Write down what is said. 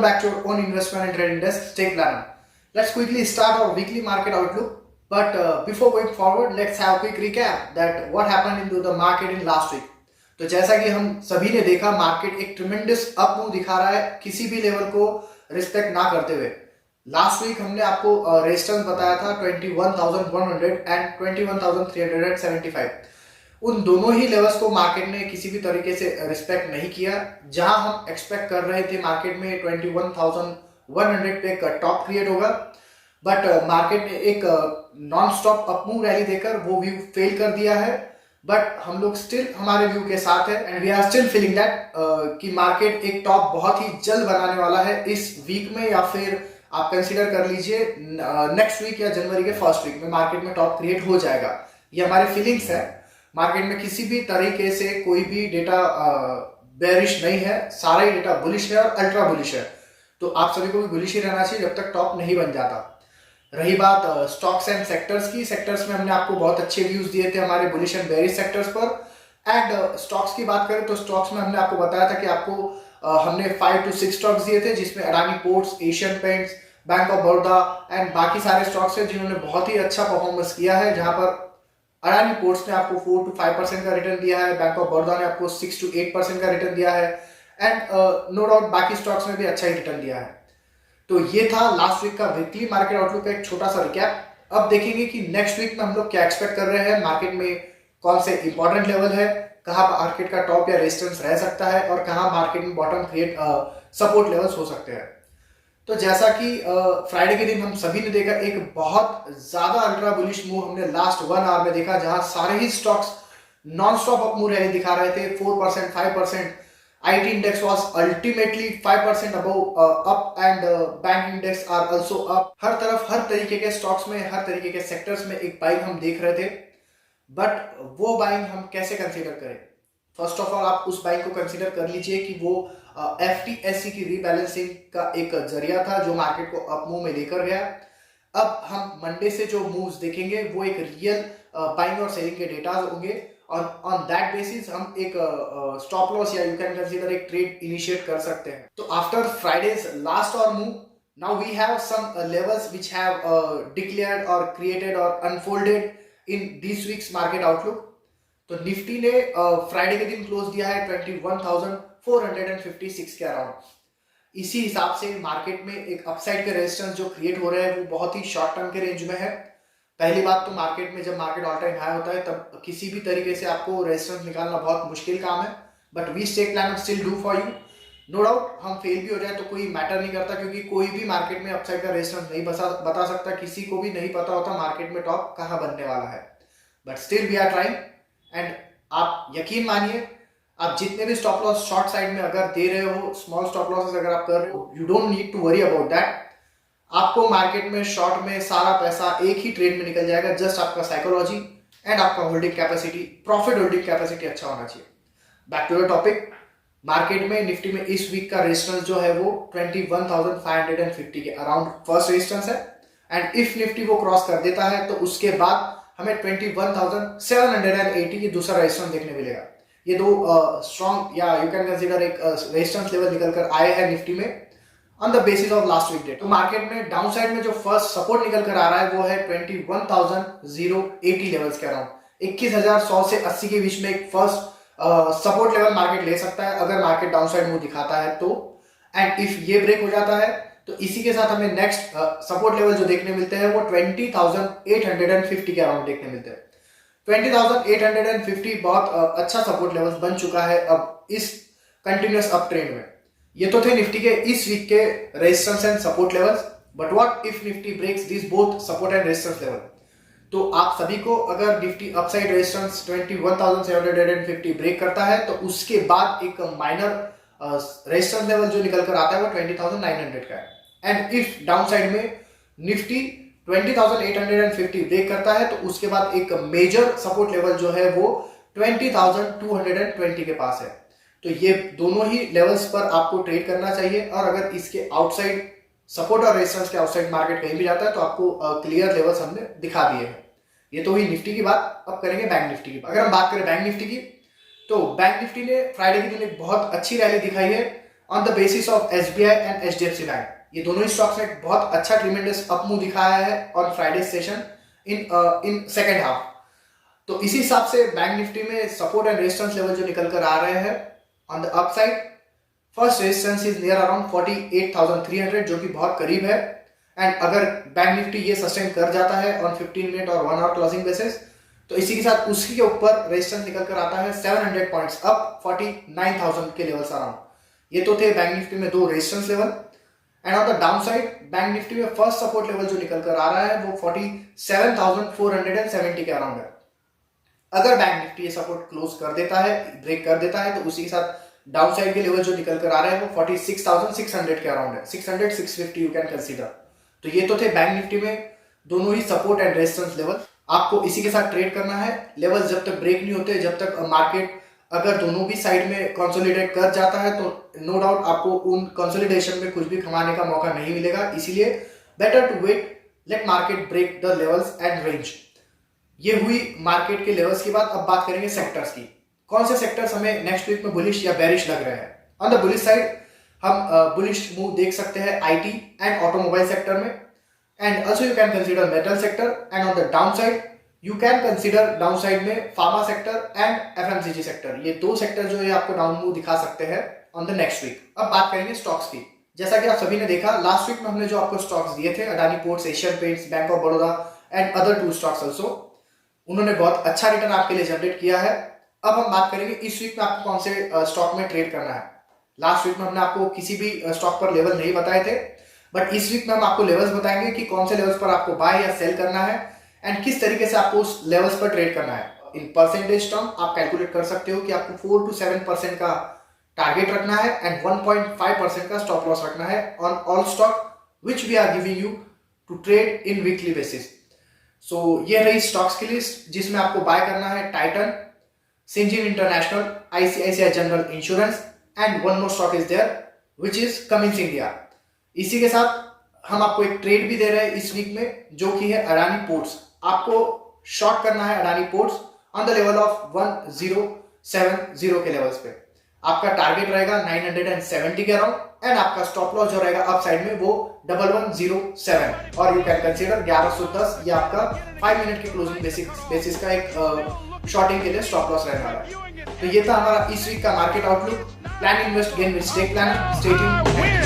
Welcome back to our own investment and trading desk, Stay Planner. Let's quickly start our weekly market outlook. But before going forward, let's have a quick recap that what happened into the market in last week. तो जैसा कि हम सभी ने देखा, market एक tremendous up move दिखा रहा है किसी भी लेवल को रिस्पेक्ट ना करते हुए। लास्ट वीक हमने आपको रेजिस्टेंस बताया था 21,100 एंड 21,375। उन दोनों ही लेवल्स को मार्केट ने किसी भी तरीके से रिस्पेक्ट नहीं किया। जहां हम एक्सपेक्ट कर रहे थे मार्केट में 21,100 पे एक टॉप क्रिएट होगा, बट मार्केट ने एक non stop up move rally देकर वो व्यू फेल कर दिया है। बट हम लोग स्टिल हमारे व्यू के साथ है and we are still feeling that कि मार्केट एक टॉप बहुत ही जल्द बनाने वाला है इस वीक में, या फिर आप कंसीडर कर लीजिए नेक्स्ट वीक या जनवरी के फर्स्ट वीक में मार्केट में टॉप क्रिएट हो जाएगा। ये हमारे फीलिंग्स है। मार्केट में किसी भी तरीके से कोई भी डेटा बेरिश नहीं है, सारा ही डेटा बुलिश है और अल्ट्रा बुलिश है। तो आप सभी को भी बुलिश ही रहना चाहिए जब तक टॉप नहीं बन जाता। रही बात स्टॉक्स एंड सेक्टर्स की, सेक्टर्स में हमने आपको बहुत अच्छे व्यूज दिए थे हमारे बुलिश एंड बेरिश सेक्टर्स पर। एंड स्टॉक्स की बात करें तो स्टॉक्स में हमने आपको बताया था कि आपको हमने 5 to 6 स्टॉक्स दिए थे, जिसमें Adani ports, Asian paints, bank of Baroda and बाकी सारे स्टॉक्स हैं जिन्होंने बहुत ही अच्छा परफॉर्मेंस किया है। जहां पर अडानी पोर्ट्स ने आपको 4 to 5% का रिटर्न दिया है, बैंक ऑफ बड़ौदा ने आपको 6 to 8% का रिटर्न दिया है एंड नो डाउट बाकी स्टॉक्स में भी अच्छा ही रिटर्न दिया है। तो ये था लास्ट वीक का वीकली मार्केट आउटलुक का एक छोटा सा रिकैप। अब देखेंगे कि नेक्स्ट वीक में हम लोग क्या एक्सपेक्ट कर रहे हैं, मार्केट में कौन से इंपॉर्टेंट लेवल है, कहां मार्केट का टॉप या रेजिस्टेंस रह सकता है और कहां मार्केट में बॉटम क्रिएट सपोर्ट लेवल्स हो सकते हैं। तो जैसा कि फ्राइडे के दिन हम सभी ने देखा, एक बहुत ज्यादा अल्ट्रा बुलिश मूव हमने लास्ट 1 आवर में देखा, जहां सारे ही stocks non stop up move rally दिखा रहे थे। 4%, 5%, IT index was ultimately 5% above up and bank index are also up। हर तरफ हर तरीके के स्टॉक्स में, हर तरीके के सेक्टर्स में एक बाइंग हम देख रहे थे। बट वो बाइंग हम कैसे कंसीडर करें? फर्स्ट ऑफ ऑल आप उस बाइंग को कंसीडर कर लीजिए कि वो FTSE की रीबैलेंसिंग का एक जरिया था जो मार्केट को अप मूव में लेकर गया। अब हम मंडे से जो मूव्स देखेंगे वो एक रियल बाइंग और सेलिंग के डेटा होंगे और ऑन दैट बेसिस हम एक स्टॉप लॉस या यू कैन कंसीडर एक ट्रेड इनिशिएट कर सकते हैं। तो आफ्टर फ्राइडेज लास्ट और move, now we have some levels which have declared और क्रिएटेड और unfolded in this week's market outlook. तो निफ्टी ने फ्राइडे के दिन क्लोज दिया है 21,456 के अराउंड। इसी हिसाब से मार्केट में एक अपसाइड के रेजिस्टेंस जो क्रिएट हो रहे हैं वो बहुत ही शॉर्ट टर्म के रेंज में है। पहली बात तो मार्केट में जब मार्केट ऑल टाइम हाई होता है तब किसी भी तरीके से आपको रेजिस्टेंस निकालना बहुत मुश्किल काम है, but we stay planner still do for you. No doubt हम फेल भी हो जाए तो कोई मैटर नहीं करता, क्योंकि कोई भी मार्केट में अपसाइड का रेजिस्टेंस नहीं बता सकता। किसी को भी नहीं पता होता मार्केट में टॉप कहां बनने वाला है, but still we are trying. And आप यकीन मानिए, आप जितने भी स्टॉप लॉस शॉर्ट साइड में अगर दे रहे हो, स्मॉल स्टॉप लॉसेस अगर आप कर रहे हो, you don't need to worry about that. आपको मार्केट में शॉर्ट में सारा पैसा एक ही ट्रेड में निकल जाएगा। जस्ट आपका साइकोलॉजी एंड आपका holding capacity, profit holding capacity अच्छा होना चाहिए। Back to the topic, market में निफ्टी में इस वीक का रेजिस्टेंस जो है वो 21,550 के अराउंड फर्स्ट रेजिस्टेंस है। एंड इफ निफ्टी वो क्रॉस कर देता है तो उसके बाद हमें 21,780 की दूसरा रेजिस्टेंस देखने मिलेगा। ये दो स्ट्रॉन्ग या यू कैन कंसीडर एक रेजिस्टेंस लेवल निकल कर आए हैं निफ्टी में on the basis of last week data. तो मार्केट में डाउन साइड में जो फर्स्ट सपोर्ट निकल कर आ रहा है वो है 21,080 लेवल्स के अराउंड। 21,100 से 80 के बीच में एक फर्स्ट सपोर्ट लेवल मार्केट ले सकता है अगर मार्केट डाउन साइड मूव दिखाता है तो। एंड इफ ये ब्रेक हो जाता है तो इसी के साथ हमें नेक्स्ट सपोर्ट लेवल जो देखने मिलते हैं वो 20,850 के अराउंड देखने मिलते हैं। 20,850 बहुत अच्छा सपोर्ट लेवल बन चुका है अब इस कंटिन्यूअस अप ट्रेंड में। ये तो थे निफ्टी के इस वीक के resistance and support levels, but what if Nifty breaks this both support and resistance level? तो आप सभी को अगर निफ्टी अपसाइड रेजिस्टेंस 21,750 ब्रेक करता है तो उसके बाद एक माइनर रेजिस्टेंस लेवल जो निकल कर आता है वो 20,900 का है। एंड इफ डाउन साइड में निफ्टी 20,850 ब्रेक करता है तो उसके बाद एक मेजर सपोर्ट लेवल जो है वो 20,220 के पास है। तो ये दोनों ही लेवल्स पर आपको ट्रेड करना चाहिए और अगर इसके आउटसाइड सपोर्ट और रेजिस्टेंस के आउटसाइड मार्केट कहीं भी जाता है तो आपको क्लियर लेवल्स हमने दिखा दिए हैं। ये तो हुई निफ्टी की बात। अब करेंगे बैंक निफ्टी की। अगर हम बात करें बैंक निफ्टी की तो बैंक निफ्टी ने फ्राइडे के दिन एक बहुत अच्छी रैली दिखाई है on the basis of SBI and HDFC bank. ये दोनों ही स्टॉक्स ने बहुत अच्छा ट्रिमेंडस अप मूव दिखाया है on Friday session in second half. तो इसी हिसाब से बैंक निफ्टी में सपोर्ट एंड रेजिस्टेंस लेवल जो निकल कर आ रहे हैं on the upside, first resistance is near around 48,300 जो कि बहुत करीब है। एंड अगर बैंक निफ्टी ये सस्टेन कर जाता है ऑन 15 मिनट और 1 आवर क्लोजिंग बेसिस, तो इसी के साथ उसी के ऊपर रेजिस्टेंस निकल कर आता है 700 पॉइंट्स अप 49,000 के लेवल्स अराउंड। ये तो थे बैंक निफ्टी में दो resistance level. And on the down side bank Nifty में फर्स्ट सपोर्ट लेवल जो निकल कर आ रहा है वो 47,470 के अराउंड है। अगर बैंक निफ्टी ये सपोर्ट क्लोज कर देता है, ब्रेक कर देता है, तो उसी के साथ डाउन साइड के लेवल जो निकल कर आ रहे हैं वो 46,600 के अराउंड है। 600 650 यू कैन कंसीडर। तो ये तो थे बैंक निफ्टी में दोनों ही सपोर्ट एंड रेजिस्टेंस लेवल। आपको इसी के साथ ट्रेड करना है। लेवल जब तक ब्रेक नहीं होते, जब तक मार्केट अगर दोनों भी साइड में कंसोलिडेट कर जाता है, तो नो डाउट आपको उन कंसोलिडेशन में कुछ भी कमाने का मौका नहीं मिलेगा। इसीलिए better to wait, let market break the levels and range. ये हुई मार्केट के लेवल्स की बात। अब बात करेंगे सेक्टर्स की। कौन से सेक्टर्स हमें नेक्स्ट वीक में बुलिश या बेरिश लग रहे हैं। ऑन द बुलिश साइड हम बुलिश मूव देख सकते हैं IT एंड ऑटोमोबाइल सेक्टर में, and also you can consider metal sector. And on the down side you can consider down side में pharma sector and FMCG sector. ये दो sector जो है आपको डाउन मूव दिखा सकते हैं ऑन द नेक्स्ट वीक। अब बात करेंगे स्टॉक्स की। जैसा कि आप सभी ने देखा लास्ट वीक में हमने जो आपको स्टॉक्स दिए थे, Adani ports, Asian paints, bank of Baroda and other 2 stocks also, उन्होंने बहुत अच्छा रिटर्न आपके लिए जनरेट किया है। अब हम बात करेंगे इस वीक में आपको कौन से स्टॉक में ट्रेड करना है। लास्ट वीक में हमने आपको किसी भी स्टॉक पर लेवल नहीं बताए थे, बट इस वीक में हम आपको लेवल्स बताएंगे कि कौन से लेवल्स पर आपको बाय या सेल करना है एंड किस तरीके से आपको उस लेवल्स पर ट्रेड करना है। इन परसेंटेज टर्म आप कैलकुलेट कर सकते हो कि आपको 4 to 7% का टारगेट रखना है एंड 1.5% का स्टॉप लॉस रखना है on all stock which we are giving you to trade in weekly basis. So ये रही स्टॉक्स की लिस्ट जिसमें आपको बाय करना है Titan, Syngene international, ICICI general insurance and one more stock is there which is Cummins India. इसी के साथ हम आपको एक ट्रेड भी दे रहे हैं इस वीक में जो कि है अडानी पोर्ट्स। आपको शॉर्ट करना है Adani ports on the level of 1070 के लेवल्स पे। आपका टारगेट रहेगा 970 के अराउंड एंड आपका स्टॉप लॉस जो रहेगा अप साइड में वो 1107 और यू कैन कंसीडर 1110। ये आपका 5 मिनट के क्लोजिंग बेसिस का एक शॉर्टिंग के लिए स्टॉप लॉस रहने वाला है। तो ये था हमारा इस वीक का market outlook. Plan invest gain with stake plan. Stay tuned.